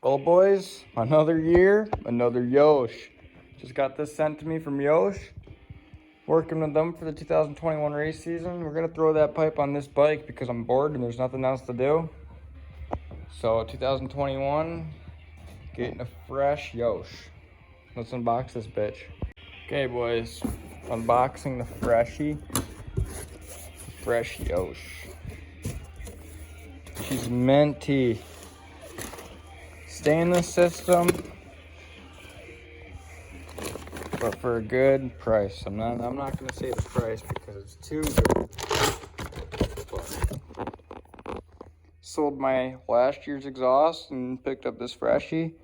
Well, boys, another year, another Yosh. Just got this sent to me from Yosh. Working with them for the 2021 race season. We're gonna throw that pipe on this bike because I'm bored and there's nothing else to do. So 2021, getting a fresh Yosh. Let's unbox this bitch. Okay, boys, unboxing the fresh Yosh. She's minty. Stainless system, but for a good price. I'm not gonna say the price because it's too good. But sold my last year's exhaust and picked up this freshie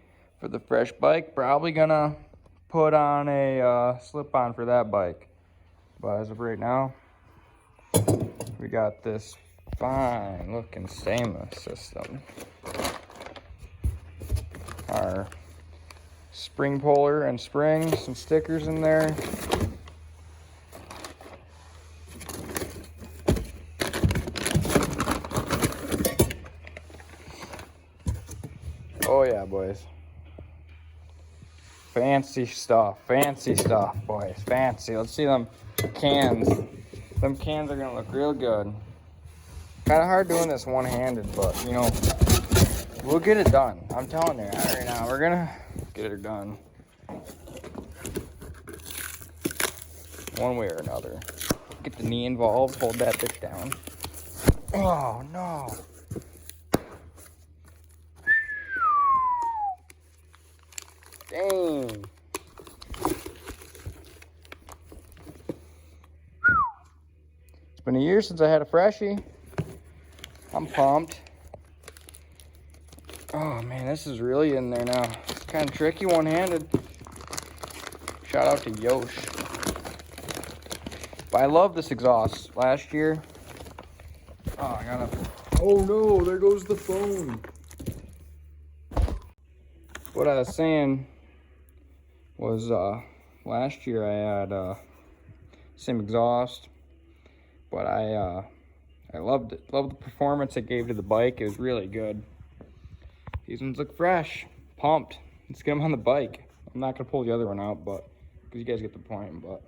for the fresh bike. Probably gonna put on a slip-on for that bike. But as of right now, we got this fine looking stainless system. Our spring puller and springs, some stickers in there. Oh yeah, boys. Fancy stuff, boys, fancy. Let's see them cans. Them cans are gonna look real good. Kind of hard doing this one-handed, but you know, we'll get it done. I'm telling you right now, we're gonna get it done. One way or another. Get the knee involved, hold that bitch down. Oh no. Dang. It's been a year since I had a freshie. I'm pumped. Oh man, this is really in there now. It's kind of tricky one-handed. Shout out to Yosh. But I love this exhaust. Last year, oh no, there goes the phone. What I was saying was last year I had same exhaust, but I loved it. Loved the performance it gave to the bike. It was really good. These ones look fresh, pumped. Let's get them on the bike. I'm not gonna pull the other one out, but because you guys get the point. But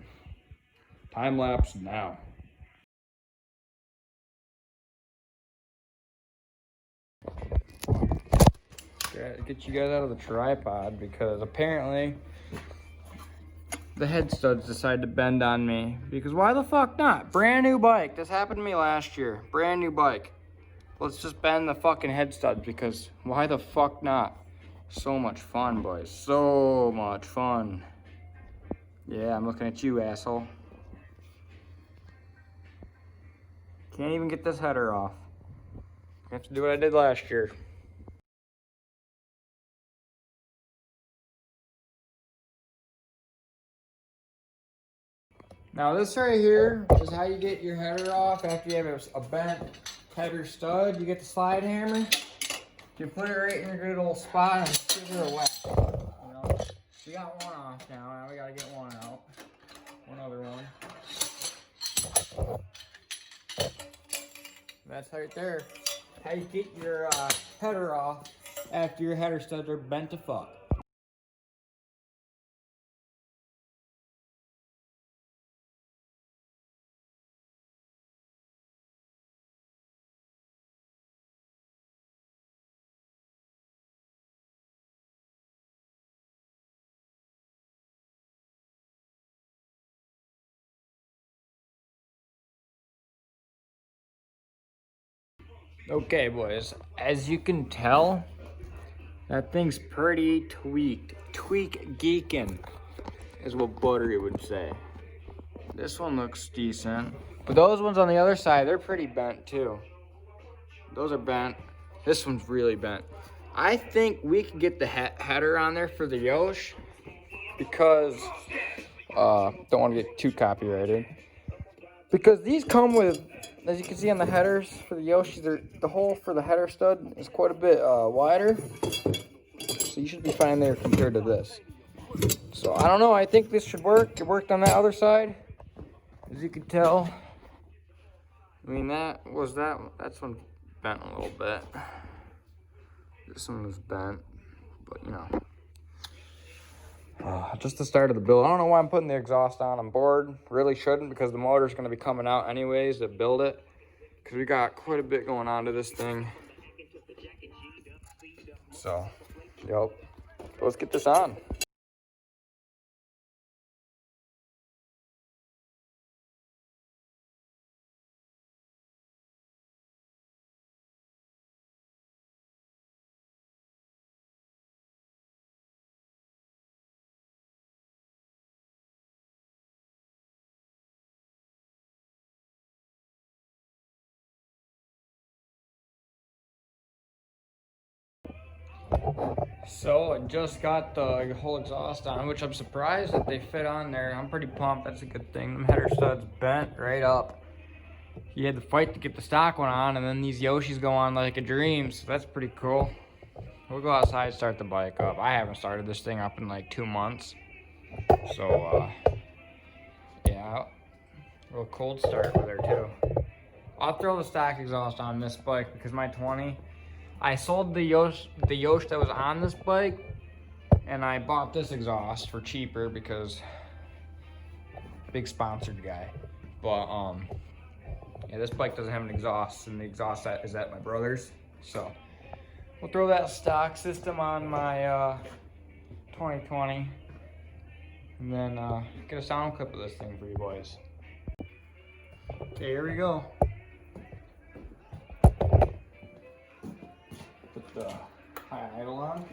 time lapse now. Get you guys out of the tripod because apparently the head studs decided to bend on me. Because why the fuck not? Brand new bike. This happened to me last year. Brand new bike. Let's just bend the fucking head studs because why the fuck not? So much fun, boys. So much fun. Yeah, I'm looking at you, asshole. Can't even get this header off. I have to do what I did last year. Now this right here is how you get your header off after you have a bent header stud. You get the slide hammer. You put it right in your good old spot and give it a whack. You know, we got one off now. Now we gotta get one out. One other one. That's right there. How you get your header off after your header studs are bent to fuck. Okay, boys, as you can tell, that thing's pretty tweaked. Tweak geeking is what Buttery would say. This one looks decent. But those ones on the other side, they're pretty bent too. Those are bent. This one's really bent. I think we could get the header on there for the Yosh because, don't want to get too copyrighted. Because these come with, as you can see on the headers for the Yoshis, the hole for the header stud is quite a bit wider. So you should be fine there compared to this. So I don't know, I think this should work. It worked on that other side, as you can tell. I mean, that's one bent a little bit. This one was bent. But, you know. Just the start of the build. I don't know why I'm putting the exhaust on. I'm bored. Really shouldn't, because the motor's going to be coming out anyways to build it. Because we got quite a bit going on to this thing. So, yep. Let's get this on. So I just got the whole exhaust on, which I'm surprised that they fit on there. I'm pretty pumped. That's a good thing. Them header studs bent right up. You had to fight to get the stock one on, and then these Yoshis go on like a dream, so that's pretty cool. We'll go outside and start the bike up. I haven't started this thing up in like 2 months. So, yeah, a little cold start over there too. I'll throw the stock exhaust on this bike because my 20, I sold the Yosh that was on this bike, and I bought this exhaust for cheaper because big sponsored guy. But yeah, this bike doesn't have an exhaust, and the exhaust is at my brother's. So we'll throw that stock system on my 2020, and then get a sound clip of this thing for you boys. Okay, here we go. Put the high idle on.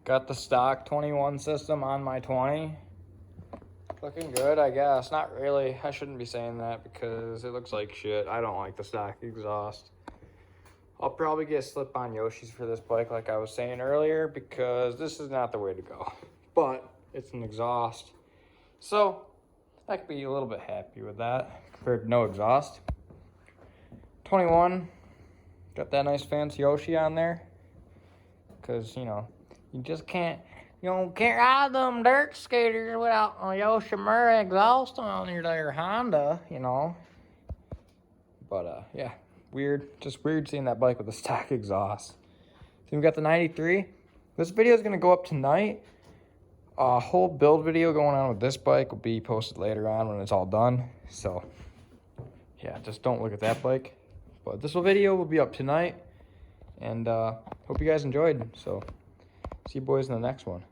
Got the stock 21 system on my 20. Looking good, I guess. Not really. I shouldn't be saying that because it looks like shit. I don't like the stock exhaust. I'll probably get slip-on Yoshis for this bike like I was saying earlier, because this is not the way to go. But it's an exhaust. So I could be a little bit happy with that compared to no exhaust. 21. Got that nice fancy Yoshi on there. Because, you know, you just can't ride them dirt skaters without a Yoshimura exhaust on your Honda, you know. But, yeah, weird. Just weird seeing that bike with the stock exhaust. So we got the 93. This video is going to go up tonight. A whole build video going on with this bike will be posted later on when it's all done. So, yeah, just don't look at that bike. But this video will be up tonight. And hope you guys enjoyed. So, see you boys in the next one.